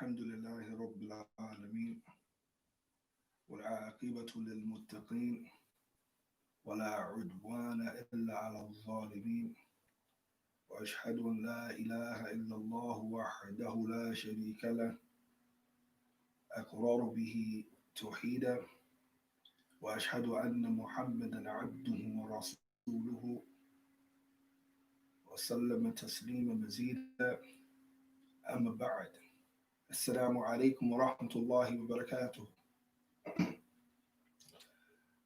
الحمد لله رب العالمين والعاقبة للمتقين ولا عدوان إلا على الظالمين وأشهد أن لا إله إلا الله وحده لا شريك له أقرار به توحيدا وأشهد أن محمدا عبده ورسوله وسلم تسليما مزيدا أما بعد السلام عليكم ورحمة الله وبركاته.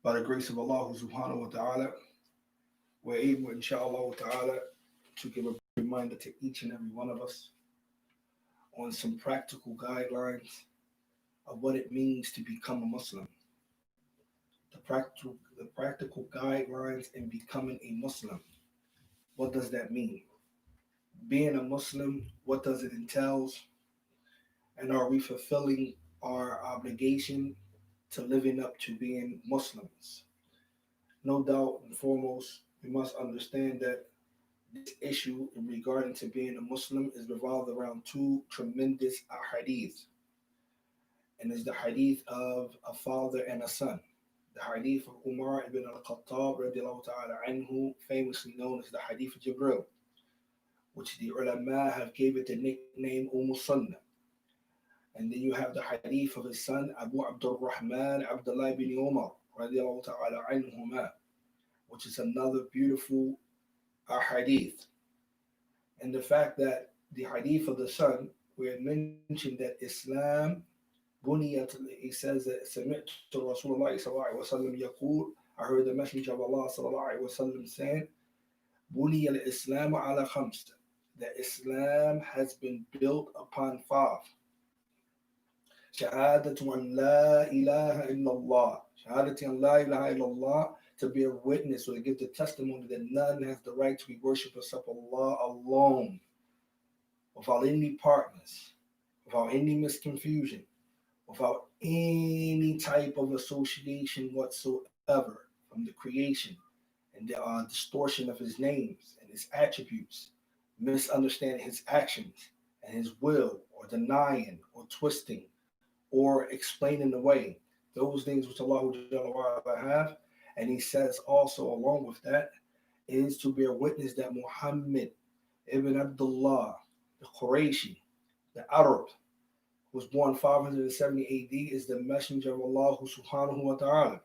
By the grace of Allah subhanahu wa ta'ala, we're able, inshallah ta'ala, to give a reminder to each and every one of us on some practical guidelines of what it means to become a Muslim. The practical guidelines in becoming a Muslim. What does that mean? Being a Muslim, what does it entail? And are we fulfilling our obligation to living up to being Muslims? No doubt and foremost, we must understand that this issue in regarding to being a Muslim is revolved around two tremendous ahadith. And it's the hadith of a father and a son. The hadith of Umar ibn al-Khattab radiallahu ta'ala anhu, famously known as the hadith of Jibril, which the ulama have gave it the nickname Sunnah. And then you have the hadith of his son Abu Abdul Rahman Abdullah ibn Umar radiallahu ta'ala anhuma, which is another beautiful hadith. And the fact that the hadith of the son, we had mentioned that Islam buniyat, he says that سمعت رسول الله صلى الله عليه وسلم يقول, I heard the Messenger of Allah صلى الله عليه وسلم saying, بني الإسلام على خمس, that Islam has been built upon five. شهادة أن لا إله إلا الله, شهادة أن لا إله إلا الله, to be a witness or to give the testimony that none has the right to be worshipped except Allah alone, without any partners, without any misconfusion, without any type of association whatsoever from the creation and the distortion of his names and his attributes, misunderstanding his actions and his will, or denying or twisting or explaining away those things which Allah have. And he says also along with that is to bear witness that Muhammad ibn Abdullah, the Qurayshi, the Arab, who was born 570 AD, is the messenger of Allah subhanahu wa ta'ala.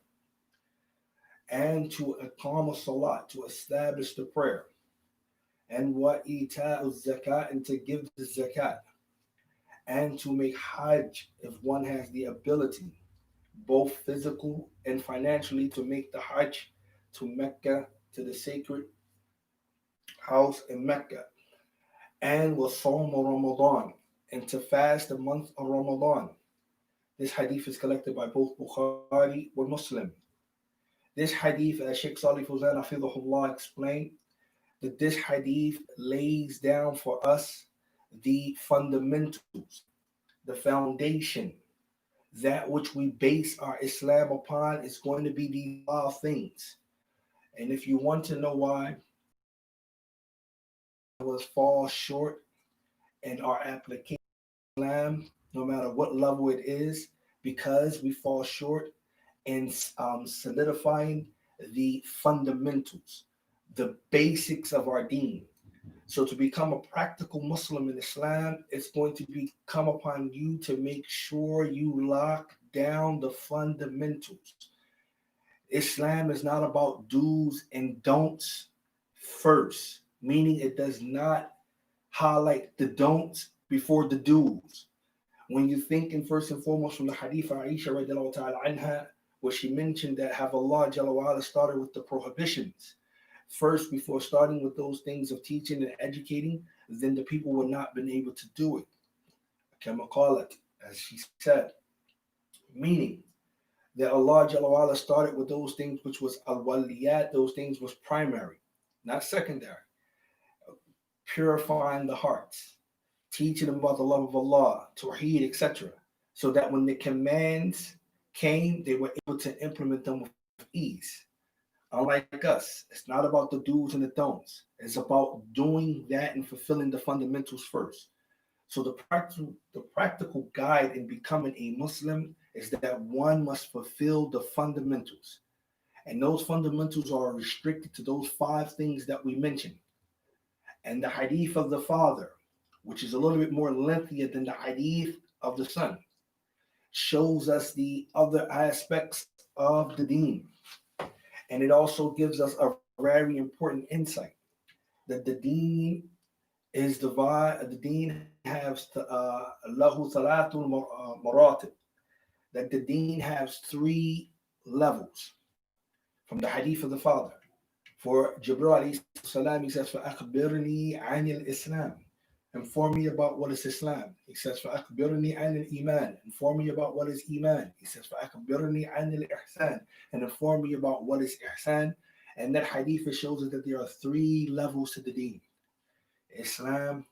And to aqam salat, to establish the prayer, and what ita'u zakat, and to give the zakat, and to make hajj if one has the ability, both physical and financially, to make the hajj to Mecca, to the sacred house in Mecca, and was Sawm Ramadan, and to fast the month of Ramadan. This hadith is collected by both Bukhari or Muslim. This hadith, as Sheikh Salih Fawzan Hafidhahullah explained, that this hadith lays down for us the fundamentals, the foundation, that which we base our Islam upon is going to be these five things. And if you want to know why was fall short in our application of Islam, no matter what level it is, because we fall short in solidifying the fundamentals, the basics of our deen. So to become a practical Muslim in Islam, it's going to come upon you to make sure you lock down the fundamentals. Islam is not about do's and don'ts first, meaning it does not highlight the don'ts before the do's. When you thinking first and foremost from the hadith of Aisha radiallahu ta'ala anha, where she mentioned that have Allah Jalla wa ala started with the prohibitions first before starting with those things of teaching and educating, then the people would not been able to do it. Kama qalat, as she said, meaning that Allah Jalla wa ala started with those things which was al-waliyat, those things was primary, not secondary. Purifying the hearts, teaching them about the love of Allah, Tawheed, etc. So that when the commands came, they were able to implement them with ease. Unlike us, it's not about the do's and the don'ts. It's about doing that and fulfilling the fundamentals first. So the practical guide in becoming a Muslim is that one must fulfill the fundamentals. And those fundamentals are restricted to those five things that we mentioned. And the hadith of the father, which is a little bit more lengthier than the hadith of the son, shows us the other aspects of the deen. And it also gives us a very important insight that the deen is divided, the deen has lahu thalathul maratib, that the deen has three levels from the hadith of the father. For Jibril alayhi salam, he says, فَأَخْبِرْنِي عَنِ الْإِسْلَامِ. Inform me about what is Islam. He says, فَأَخْبِرْنِي عَنِ الْإِيمَانِ. Inform me about what is Iman. He says, فَأَخْبِرْنِي عَنِ الْإِحْسَانِ. And inform me about what is Ihsan. And that hadith shows us that there are three levels to the deen. Islam,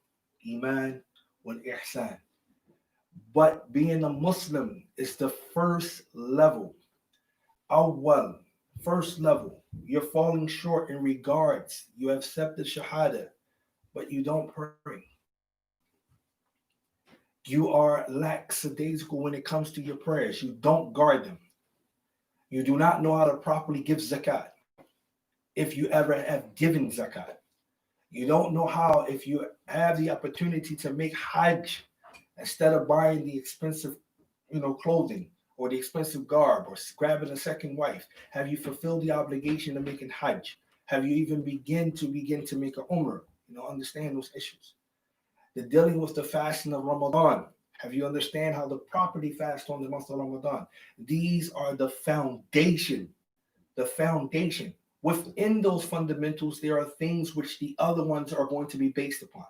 Iman, wal Ihsan. But being a Muslim is the first level. Awwal, first level. You're falling short in regards. You have accepted Shahada, but you don't pray. You are lackadaisical when it comes to your prayers. You don't guard them. You do not know how to properly give zakat, if you ever have given zakat. You don't know how, if you have the opportunity to make hajj, instead of buying the expensive, clothing or the expensive garb or grabbing a second wife, have you fulfilled the obligation of making hajj? Have you even begin to make a umrah? Understand those issues. The dealing with the fasting of Ramadan. Have you understand how to properly fast on the month of Ramadan? These are the foundation. The foundation. Within those fundamentals, there are things which the other ones are going to be based upon.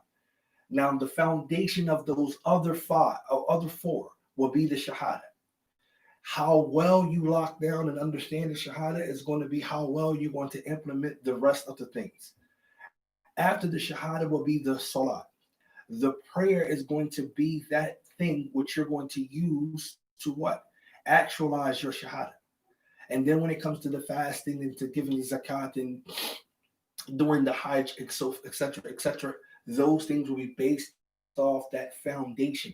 Now, the foundation of those other four will be the Shahada. How well you lock down and understand the Shahada is going to be how well you're going to implement the rest of the things. After the Shahada will be the Salat. The prayer is going to be that thing which you're going to use to what? Actualize your Shahada. And then when it comes to the fasting and to giving the zakat and doing the Hajj, etc., those things will be based off that foundation.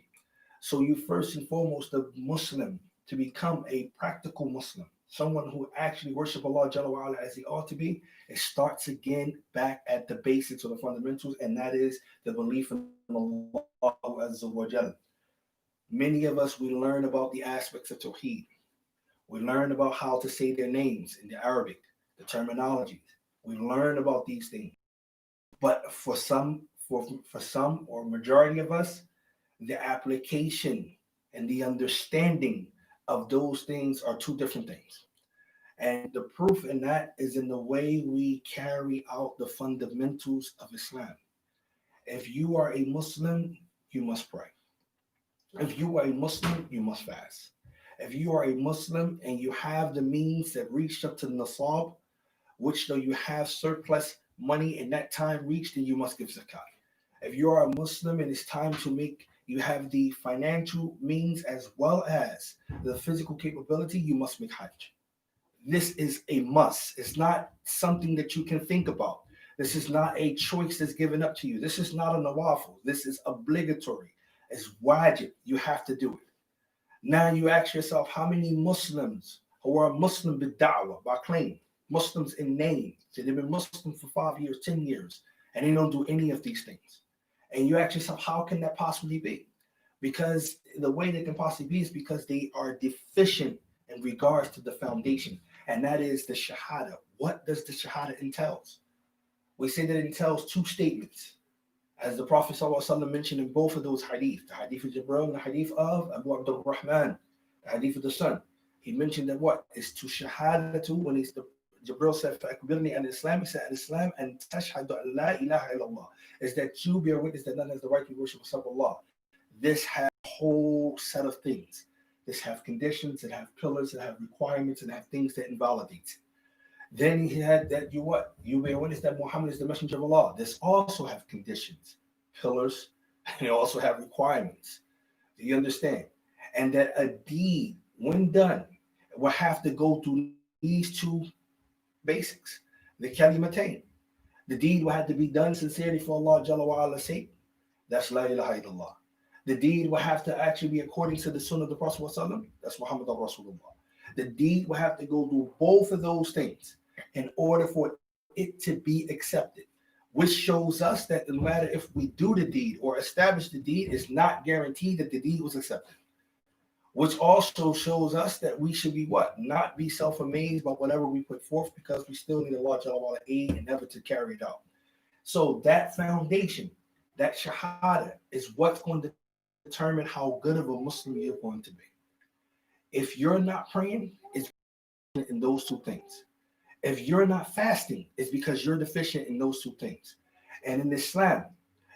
So you first and foremost, a Muslim, to become a practical Muslim, someone who actually worship Allah Jalla wa Ala as he ought to be, it starts again back at the basics or the fundamentals, and that is the belief in Allah Azza wa Jalla. Many of us, we learn about the aspects of Tawheed. We learn about how to say their names in the Arabic, the terminologies. We learn about these things. But for some or majority of us, the application and the understanding of those things are two different things. And the proof in that is in the way we carry out the fundamentals of Islam. If you are a Muslim, you must pray. If you are a Muslim, you must fast. If you are a Muslim and you have the means that reached up to the Nasab, which though you have surplus money in that time reached, then you must give zakat. If you are a Muslim and it's time to you have the financial means as well as the physical capability, you must make hajj. This is a must. It's not something that you can think about. This is not a choice that's given up to you. This is not a nawafil. This is obligatory. It's wajib. You have to do it. Now you ask yourself, how many Muslims who are Muslim bid-da'wah, by claim, Muslims in name, so they've been Muslim for 5 years, 10 years, and they don't do any of these things. And you ask yourself, how can that possibly be? Because the way they can possibly be is because they are deficient in regards to the foundation, and that is the Shahada. What does the Shahada entails? We say that it entails two statements, as the Prophet ﷺ mentioned in both of those hadith, the hadith of Jibril and the hadith of Abu Abdul Rahman, the hadith of the son. He mentioned that what is to Shahadatu, when Jibril said, فَأَكْبِرْنِي an Islam, he said, Islam and tashhadu an la ilaha illallah, is that you bear witness that none has the right to worship except Allah. This has a whole set of things. This have conditions, it have pillars, it have requirements, and have things that invalidate. Then he had that you bear witness that Muhammad is the messenger of Allah. This also have conditions, pillars, and it also have requirements. Do you understand? And that a deed, when done, will have to go through these two basics. The kalimatain. The deed will have to be done sincerely for Allah Jalla wa Ala's sake. That's la ilaha illallah. The deed will have to actually be according to the sunnah of the Prophet ﷺ. That's Muhammad al-Rasulullah. The deed will have to go through both of those things in order for it to be accepted, which shows us that no matter if we do the deed or establish the deed, it's not guaranteed that the deed was accepted. Which also shows us that we should be what? Not be self-amazed by whatever we put forth, because we still need Allah Jalla aid and effort to carry it out. So that foundation, that shahada, is what's going to determine how good of a Muslim you're going to be. If you're not praying, it's in those two things. If you're not fasting, it's because you're deficient in those two things. And in Islam,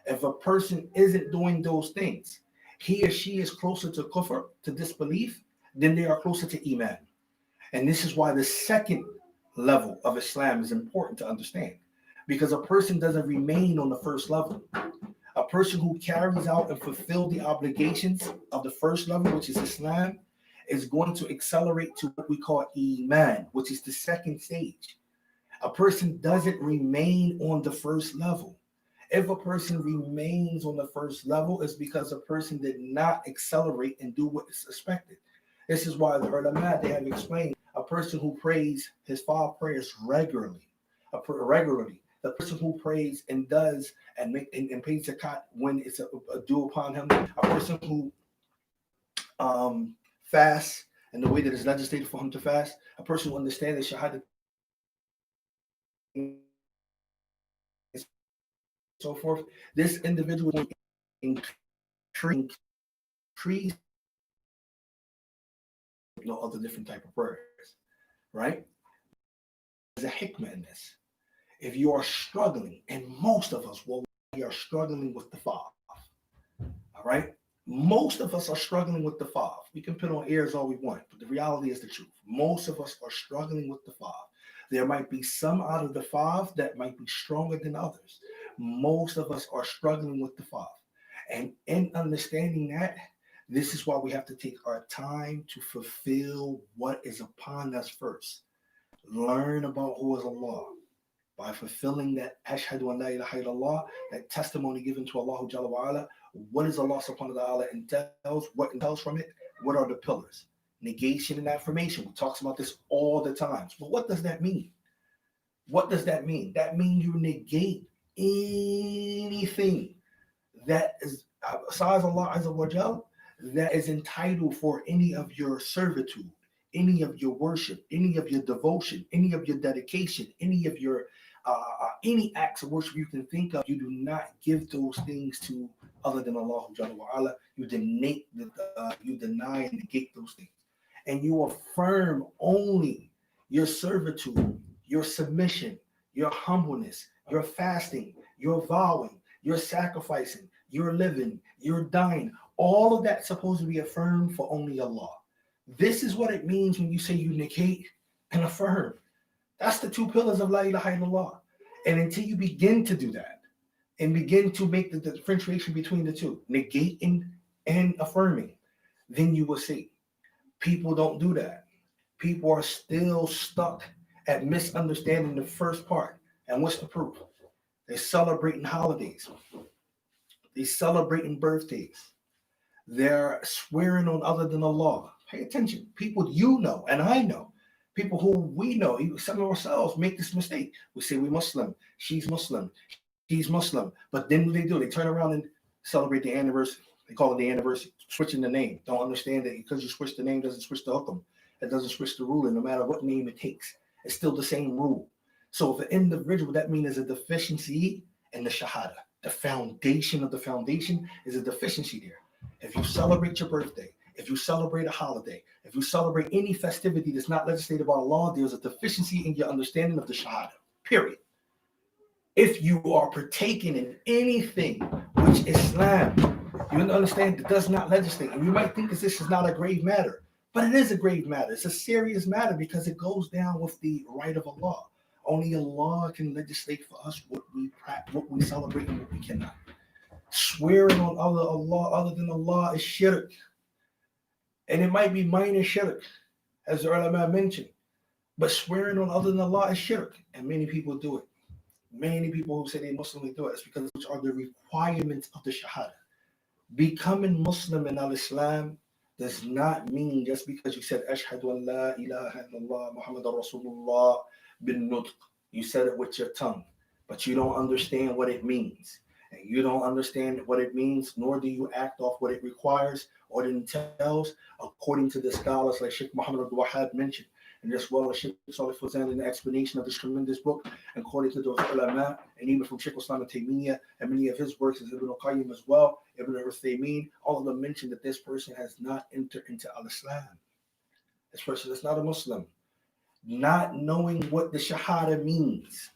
if a person isn't doing those things, he or she is closer to kufr, to disbelief, than they are closer to iman. And this is why the second level of Islam is important to understand, because a person doesn't remain on the first level. A person who carries out and fulfills the obligations of the first level, which is Islam, is going to accelerate to what we call iman, which is the second stage. A person doesn't remain on the first level. If a person remains on the first level, it's because a person did not accelerate and do what is expected. This is why the ulama, they have explained, a person who prays his 5 prayers regularly, the person who prays and does and pays zakat when it's a due upon him, a person who fasts and the way that it's legislated for him to fast, a person who understands the shahada, so forth, this individual will increase other different type of prayers, right? There's a hikmah in this. If you are struggling, and most of us are struggling with the 5, all right? Most of us are struggling with the 5. We can put on airs all we want, but the reality is the truth. Most of us are struggling with the 5. There might be some out of the 5 that might be stronger than others. Most of us are struggling with the 5. And in understanding that, this is why we have to take our time to fulfill what is upon us first. Learn about who is Allah. By fulfilling that ashhadu an la ilaha illallah, that testimony given to Allah Jalla wa ala, what is Allah subhanahu wa ta'ala entails, what entails from it, what are the pillars? Negation and affirmation. We talk about this all the time. But what does that mean? What does that mean? That means you negate anything that is besides Allah Azza wa Jal, that is entitled for any of your servitude, any of your worship, any of your devotion, any of your dedication, any of your any acts of worship you can think of. You do not give those things to other than Allah Jalla wa ala. You deny and negate those things, and you affirm only your servitude, your submission, your humbleness, your fasting, your vowing, your sacrificing, your living, your dying. All of that's supposed to be affirmed for only Allah. This is what it means when you say you negate and affirm. That's the 2 pillars of La ilaha illallah. And until you begin to do that and begin to make the differentiation between the two, negating and affirming, then you will see people don't do that. People are still stuck at misunderstanding the first part. And what's the proof? They're celebrating holidays. They're celebrating birthdays. They're swearing on other than Allah. Pay attention. People you know, and I know, people who we know, some of ourselves make this mistake. We say we're Muslim, she's Muslim, he's Muslim. But then what they do? They turn around and celebrate the anniversary. They call it the anniversary, switching the name. Don't understand that because you switch the name doesn't switch the hukum. It doesn't switch the ruling, no matter what name it takes. It's still the same rule. So if an individual, that means there's a deficiency in the shahada. The foundation of the foundation is a deficiency there. If you celebrate your birthday, if you celebrate a holiday, if you celebrate any festivity that's not legislated by Allah, there's a deficiency in your understanding of the shahada, period. If you are partaking in anything which Islam, you understand, that does not legislate, and you might think that this is not a grave matter, but it is a grave matter. It's a serious matter because it goes down with the right of Allah. Only Allah can legislate for us what we celebrate and what we cannot. Swearing on other than Allah is shirk. And it might be minor shirk, as the ulama mentioned. But swearing on other than Allah is shirk. And many people do it. Many people who say they Muslim do it. It's because which are the requirements of the shahada. Becoming Muslim in al-Islam does not mean just because you said Ashhadu an la ilaha illallah Muhammad Rasulullah bin nutq. You said it with your tongue, but you don't understand what it means. And you don't understand what it means, nor do you act off what it requires or it entails, according to the scholars like Sheikh Muhammad Abdul Wahab mentioned, and as well as Sheikh Salih Fawzan in the explanation of this tremendous book, according to those ulama, and even from Sheikh Islam Taymiyyah and many of his works, as Ibn al-Qayyim as well, Ibn al-Uthaymeen, all of them mention that this person has not entered into al-Islam. This person is not a Muslim. Not knowing what the Shahada means,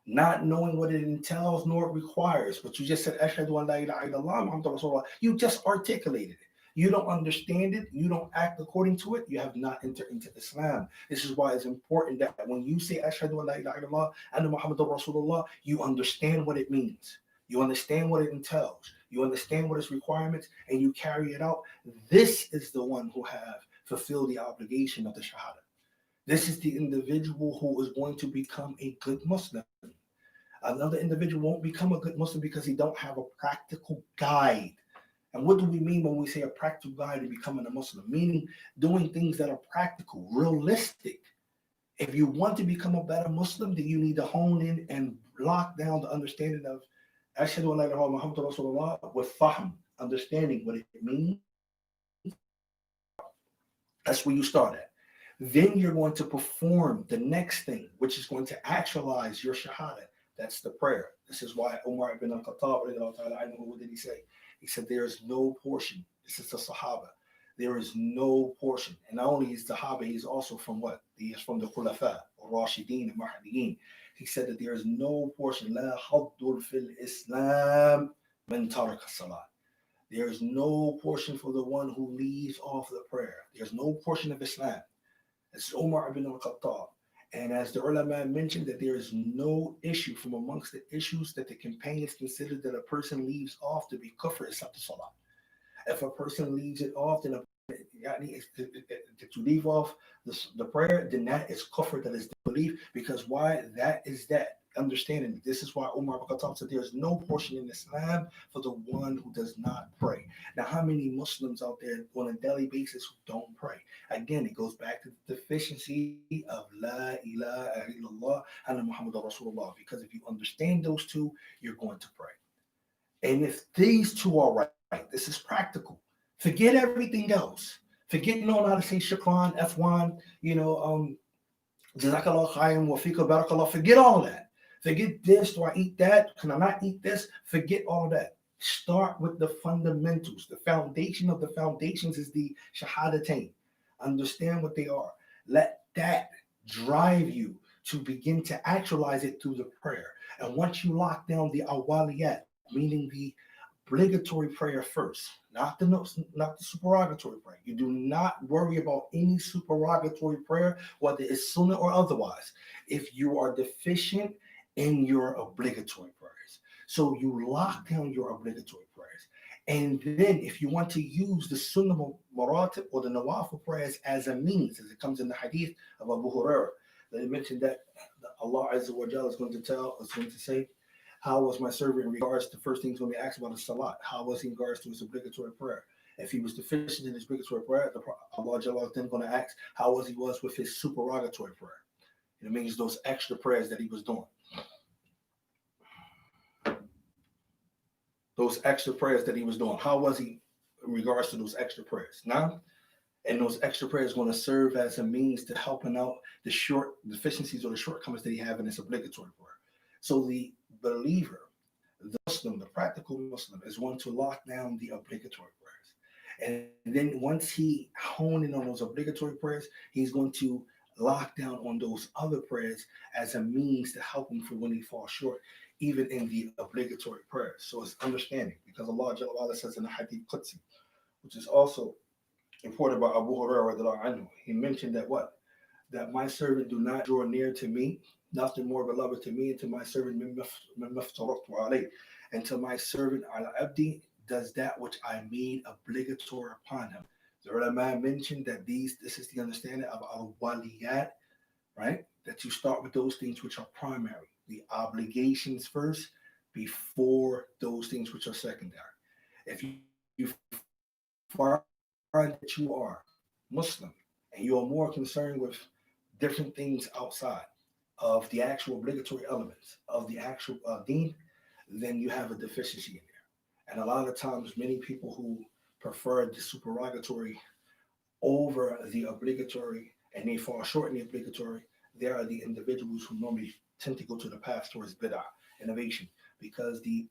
not knowing what it entails nor it requires. But you just said, Ashhadu an la ilaha illallah, Muhammad Rasulullah. You just articulated it. You don't understand it. You don't act according to it. You have not entered into Islam. This is why it's important that when you say Ashhadu an la ilaha illallah and Muhammad Rasulullah, you understand what it means. You understand what it entails. You understand what its requirements, and you carry it out. This is the one who have fulfilled the obligation of the Shahada. This is the individual who is going to become a good Muslim. Another individual won't become a good Muslim because he don't have a practical guide. And what do we mean when we say a practical guide to becoming a Muslim? Meaning doing things that are practical, realistic. If you want to become a better Muslim, then you need to hone in and lock down the understanding of Ashhadu an la ilaha illallah Muhammad Rasulullah with fahm, understanding what it means. That's where you start at. Then you're going to perform the next thing, which is going to actualize your shahada. That's the prayer. This is why Umar ibn al-Khattab, what did he say? He said, there is no portion. This is the Sahaba. There is no portion. And not only is the Sahaba, he's also from what? He is from the Khulafa, or Rashideen, and Mahdiyin. He said that there is no portion. La haddur fil Islam man taraka salat. There is no portion for the one who leaves off the prayer. There's no portion of Islam. It's Umar ibn al-Khattab. And as the ulama mentioned, that there is no issue from amongst the issues that the companions considered that a person leaves off to be kufr except the salah. If a person leaves it off, then that you leave off the prayer, then that is kufr, that is disbelief. Because why? That is that understanding. This is why Umar ibn Khattab said there's no portion in Islam for the one who does not pray. Now, how many Muslims out there on a daily basis who don't pray? Again, it goes back to the deficiency of La ilaha illallah and Muhammad Rasulullah. Because if you understand those two, you're going to pray. And if these two are right, this is practical. Forget everything else. Forget knowing how to say shukran, F1, jazakallah khayran wa fika barakallah. Forget all of that. Forget this. Do I eat that? Can I not eat this? Forget all of that. Start with the fundamentals. The foundation of the foundations is the shahadatain. Understand what they are. Let that drive you to begin to actualize it through the prayer. And once you lock down the awaliyat, meaning the obligatory prayer first, not the supererogatory prayer. You do not worry about any supererogatory prayer, whether it's sunnah or otherwise, if you are deficient in your obligatory prayers. So you lock down your obligatory prayers. And then if you want to use the sunnah maratib or the nawafil prayers as a means, as it comes in the hadith of Abu Hurairah, they mentioned that Allah Azza wa Jalla is going to say, how was my servant in regards to first things when they asked about his salat? How was he in regards to his obligatory prayer? If he was deficient in his obligatory prayer, Allah Jalla is then going to ask how was he with his supererogatory prayer. It means those extra prayers that he was doing. Those extra prayers that he was doing. How was he in regards to those extra prayers? Now, and those extra prayers are going to serve as a means to helping out the short deficiencies or the shortcomings that he have in his obligatory prayer. So the believer, the Muslim, the practical Muslim, is one to lock down the obligatory prayers. And then once he hone in on those obligatory prayers, he's going to lock down on those other prayers as a means to help him for when he falls short, even in the obligatory prayers. So it's understanding, because Allah Jalla says in the Hadith Qudsi, which is also reported by Abu Hurairah, he mentioned that what? That my servant do not draw near to me, nothing more beloved to me, and to my servant until my servant al-abdi does that which I made obligatory upon him. The ulama mentioned that this is the understanding of al-waliyat, right? That you start with those things which are primary, the obligations first, before those things which are secondary. If you find that you are Muslim and you are more concerned with different things outside of the actual obligatory elements of the actual deen, then you have a deficiency in there. And a lot of times, many people who prefer the supererogatory over the obligatory and they fall short in the obligatory, they are the individuals who normally tend to go to the path towards bid'ah, innovation, because the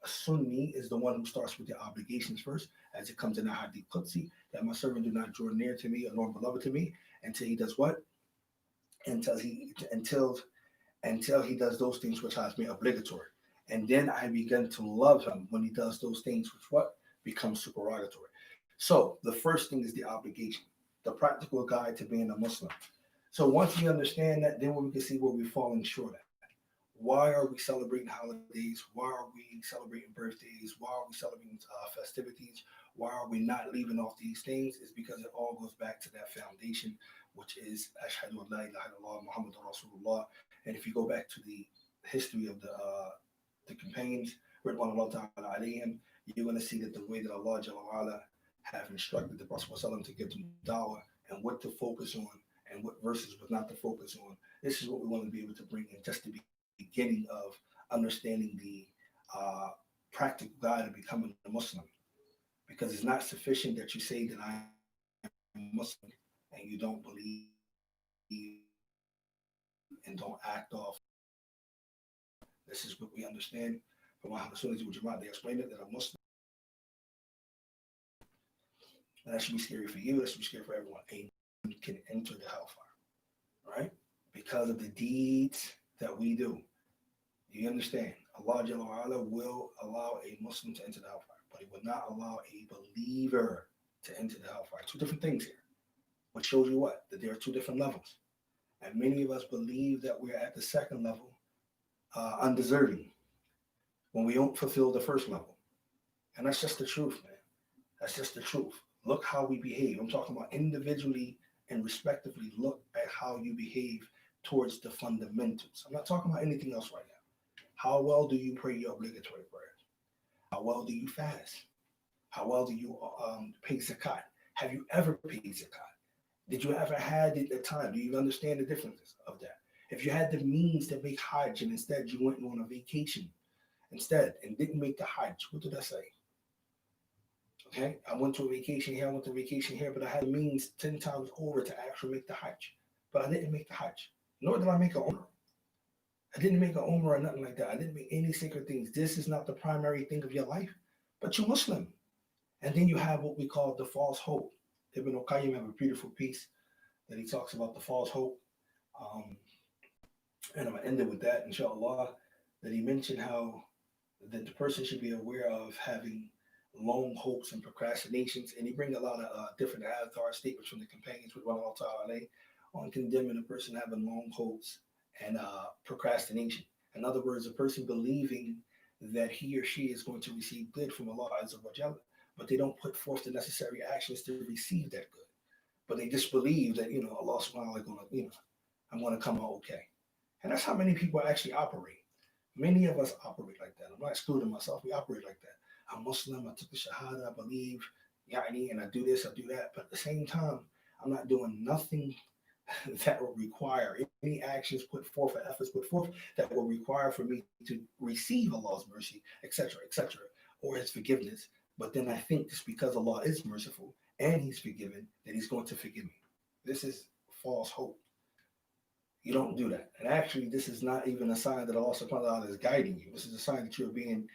Sunni is the one who starts with the obligations first, as it comes in the Hadith Qudsi, that my servant do not draw near to me, or nor beloved to me, until he does what? Until he does those things which has been obligatory. And then I begin to love him when he does those things which what? Becomes supererogatory. So the first thing is the obligation, the practical guide to being a Muslim. So once we understand that, then we can see where we're falling short at. Why are we celebrating holidays? Why are we celebrating birthdays? Why are we celebrating festivities? Why are we not leaving off these things? It's because it all goes back to that foundation, which is Ashhadu an la ilaha illallah Muhammadur Rasulullah. And if you go back to the history of the companions, Ridwanullah ta'ala alayhim, you're going to see that the way that Allah Jalla wa'ala have instructed the Prophet to give them dawah and what to focus on and what verses was not to focus on. This is what we want to be able to bring in, just to be beginning of understanding the practical guide of becoming a Muslim. Because it's not sufficient that you say that I am Muslim and you don't believe and don't act off. This is what we understand from Ahlul Sunnah wal Jama'ah. They explained it that a Muslim, and that should be scary for you, that should be scary for everyone. A Muslim can enter the hellfire, right? Because of the deeds that we do. You understand? Allah Jalla wa'ala will allow a Muslim to enter the hellfire, but he will not allow a believer to enter the hellfire. Two different things here. Which shows you what? That there are two different levels. And many of us believe that we're at the second level, undeserving, when we don't fulfill the first level. And that's just the truth, man. That's just the truth. Look how we behave. I'm talking about individually and respectively. Look at how you behave towards the fundamentals. I'm not talking about anything else right now. How well do you pray your obligatory prayers? How well do you fast? How well do you pay zakat? Have you ever paid zakat? Did you ever had it at time? Do you understand the differences of that? If you had the means to make Hajj and instead you went on a vacation instead and didn't make the Hajj, what did I say? Okay, I went to a vacation here, I went to a vacation here, but I had the means 10 times over to actually make the Hajj. But I didn't make the Hajj, nor did I make a Umrah. I didn't make a Umrah or nothing like that. I didn't make any sacred things. This is not the primary thing of your life, but you're Muslim. And then you have what we call the false hope. Ibn al-Qayyim have a beautiful piece that he talks about the false hope. And I'm going to end it with that, inshallah, that he mentioned how that the person should be aware of having long hopes and procrastinations. And he brings a lot of different athar statements from the companions with Allah Ta'ala on condemning a person having long hopes and procrastination. In other words, a person believing that he or she is going to receive good from Allah Azza wa Jalla, but they don't put forth the necessary actions to receive that good. But they just believe that, Allah subhanahu wa ta'ala, I'm going to come out okay. And that's how many people actually operate. Many of us operate like that. I'm not excluding myself. We operate like that. I'm Muslim, I took the Shahada, I believe, and I do this, I do that. But at the same time, I'm not doing nothing that will require any actions put forth or efforts put forth that will require for me to receive Allah's mercy, etc., or His forgiveness. But then I think just because Allah is merciful and He's forgiven, that He's going to forgive me. This is false hope. You don't do that. And actually, this is not even a sign that Allah subhanahu wa ta'ala is guiding you. This is a sign that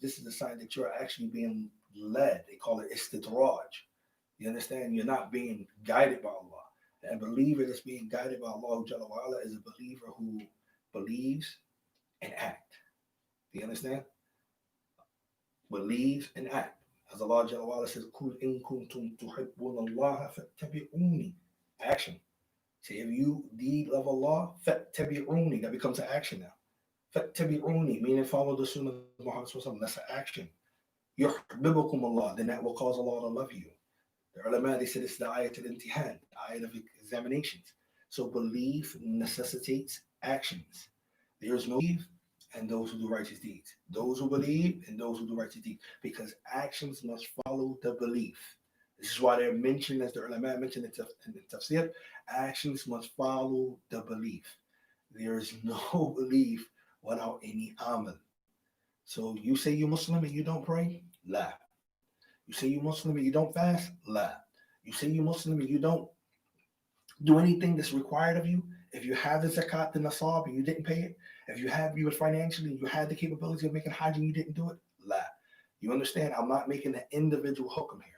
this is a sign that you're actually being led. They call it istidraj. You understand? You're not being guided by Allah. And a believer that's being guided by Allah Jalla wa Ala is a believer who believes and act. Do you understand? Believes and act. As Allah Jalla wa Ala says, Kul in kuntum tuhibbuna Allah fattabi'uni. Action. Say, if you indeed love Allah, fattabi'uni. That becomes an action now. Fattabi'uni, meaning follow the Sunnah of Muhammad Sallallahu Alaihi Wasallam. That's an action. Yuhibbukum Allah, then that will cause Allah to love you. The ulama, they said it's the ayat al-imtihan, the ayat of examinations. So belief necessitates actions. There is no belief and those who do righteous deeds. Those who believe and those who do righteous deeds. Because actions must follow the belief. This is why they're mentioned, as the ulama mentioned in the tafsir, actions must follow the belief. There is no belief without any amal. So you say you're Muslim and you don't pray? La. You say you're Muslim and you don't fast? La. You say you're Muslim and you don't do anything that's required of you. If you have the zakat, the nasab, and you didn't pay it, if you were financially, you had the capability of making hajj and you didn't do it, la. You understand? I'm not making an individual hukam here.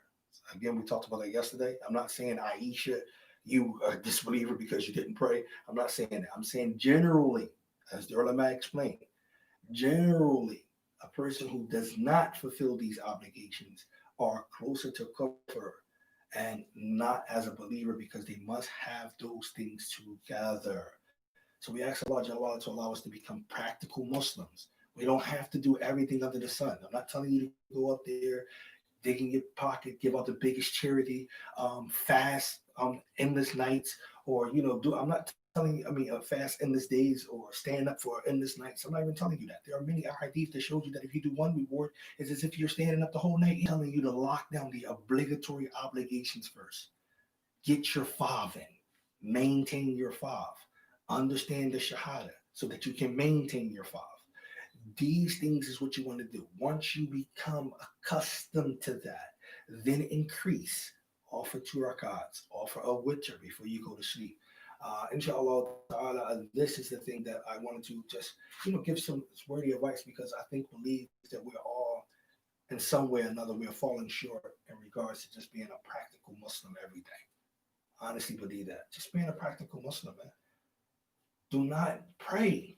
Again, we talked about that yesterday. I'm not saying Aisha, you are a disbeliever because you didn't pray. I'm not saying that. I'm saying generally, as the ulama explained, generally, a person who does not fulfill these obligations are closer to kufr and not as a believer because they must have those things together. So we ask Allah Jalla to allow us to become practical Muslims. We don't have to do everything under the sun. I'm not telling you to go up there, dig in your pocket, give out the biggest charity, fast endless nights, or do. I'm not telling you. I mean, fast endless days or stand up for endless nights. I'm not even telling you that. There are many hadith that shows you that if you do one reward, it's as if you're standing up the whole night. He's telling you to lock down the obligatory obligations first. Get your five in, maintain your five, understand the shahada so that you can maintain your five. These things is what you want to do. Once you become accustomed to that, then increase. Offer 2 rakats, offer a witr before you go to sleep. Inshallah ta'ala, this is the thing that I wanted to just, give some wordy advice because I believe that we're all, in some way or another, we're falling short in regards to just being a practical Muslim every day. I honestly believe that. Just being a practical Muslim, man. Do not pray.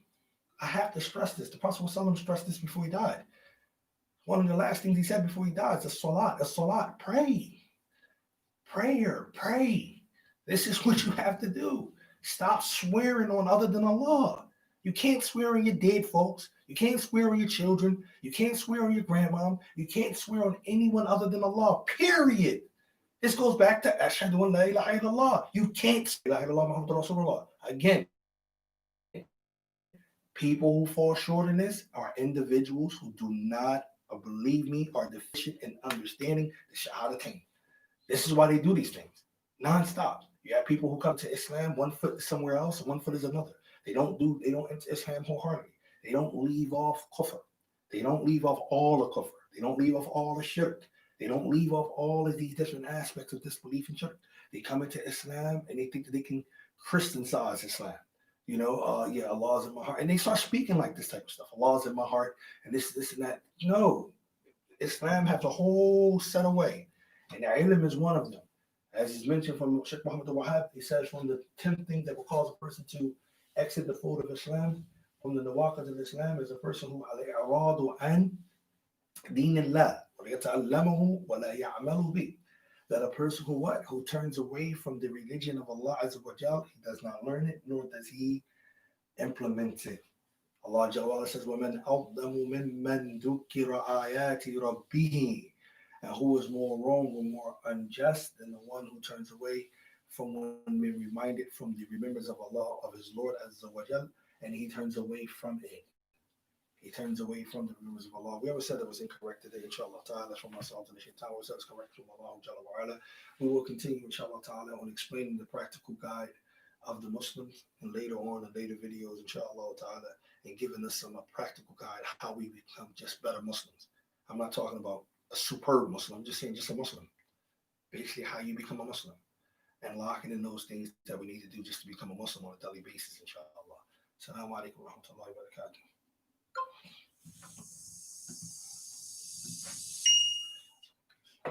I have to stress this. The Prophet ﷺ stressed this before he died. One of the last things he said before he died is a salat, pray. Prayer, pray. This is what you have to do. Stop swearing on other than Allah. You can't swear on your dead folks. You can't swear on your children. You can't swear on your grandmom. You can't swear on anyone other than Allah, period. This goes back to Ashhadu an la ilaha illallah. You can't say la ilaha illallah Muhammadur Rasulullah. Again, people who fall short in this are individuals who do not, believe me, are deficient in understanding the Shahadatain. This is why they do these things nonstop. You have people who come to Islam, one foot is somewhere else, and one foot is another. They don't enter Islam wholeheartedly. They don't leave off kufr. They don't leave off all the kufr. They don't leave off all the shirk. They don't leave off all of these different aspects of disbelief and shirk. They come into Islam and they think that they can Christianize Islam. Allah's in my heart. And they start speaking like this type of stuff. Allah's in my heart and this and that. No. Islam has a whole set away. And ilm is one of them. As is mentioned from Sheikh Muhammad al-Wahhab, he says from the 10 things that will cause a person to exit the fold of Islam, from the nawaqid of Islam, is a person who al-i'radu an din Allah, wa yata'allamahu wa la ya'malu bih. That a person who turns away from the religion of Allah Azza wa Jal, he does not learn it, nor does he implement it. Allah Jalla says, وَمَنْ أَظْلَمُ مِمَّنْ ذُكِّرَ آيَاتِ رَبِّهِ. And who is more wrong or more unjust than the one who turns away from when we're reminded from the remembrance of Allah, of his Lord Azza wa Jal, and he turns away from it. He turns away from the remembrance of Allah. We ever said that was incorrect today, inshallah ta'ala, from myself and the shaitan. We said it's correct from Allah Jalla wa Ala. We will continue, inshallah ta'ala, on explaining the practical guide of the Muslims, and later on in later videos, inshallah ta'ala, and giving us some practical guide how we become just better Muslims. I'm not talking about a superb Muslim, I'm just saying just a Muslim. Basically how you become a Muslim and locking in those things that we need to do just to become a Muslim on a daily basis, inshallah. Assalamu alaikum wa rahmatullahi wa barakatuh.